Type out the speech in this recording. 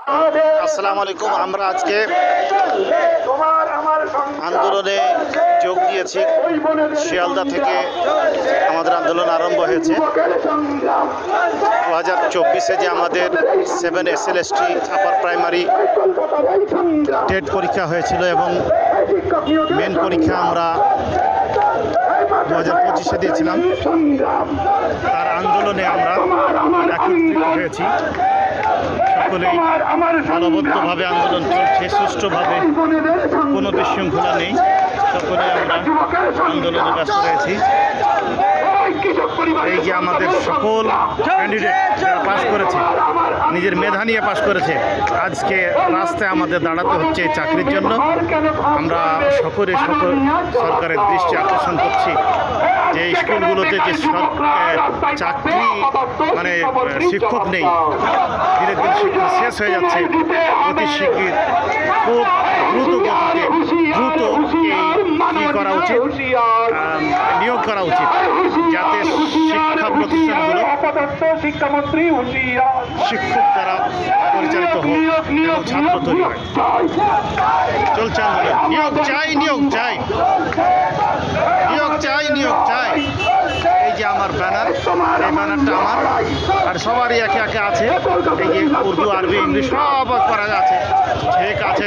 আসসালামু আলাইকুম। আমরা আজকে আন্দোলনে যোগ দিয়েছি। শিয়ালদা থেকে আমাদের আন্দোলন আরম্ভ হয়েছে। 2024-এ যে আমাদের 7 SLST আপার প্রাইমারি টেট পরীক্ষা হয়েছিল এবং মেন পরীক্ষা আমরা 2025-এ দিয়েছিলাম। তার আন্দোলনে আমরা একত্রিত হয়েছি। সকলেই দলবদ্ধভাবে আন্দোলন চলছে, সুষ্ঠুভাবে, কোনো বিশৃঙ্খলা নেই। সকলে আমরা আন্দোলনে ব্যস্ত রয়েছি। এই যে আমাদের সকল ক্যান্ডিডেট যারা পাশ করেছে, নিজের মেধা নিয়ে পাশ করেছে, আজকে রাস্তায় আমাদের দাঁড়াতে হচ্ছে এই চাকরির জন্য। আমরা সকল সরকারের দৃষ্টি আকর্ষণ করছি যে স্কুলগুলোতে যে চাকরি মানে শিক্ষক নেই, ধীরে ধীরে শিক্ষা শেষ হয়ে যাচ্ছে। অতি শীঘ্র খুব দ্রুত কী করা উচিত, নিয়োগ করা উচিত, যাতে শিক্ষা প্রতিষ্ঠানগুলো শিক্ষক দ্বারা পরিচালিত হোক এবং ছাত্র তৈরি হয়। চলছে আন্দোলন। নিয়োগ চাই, নিয়োগ চাই, নিয়োগ চাই, নিয়োগ চাই। এই যে আমার ব্যানার, এই ব্যানারটা আমার আর সবারই একে একে আছে। এই যে উর্দু, আরবি, ইংলিশ সব করা আছে, ঠিক আছে।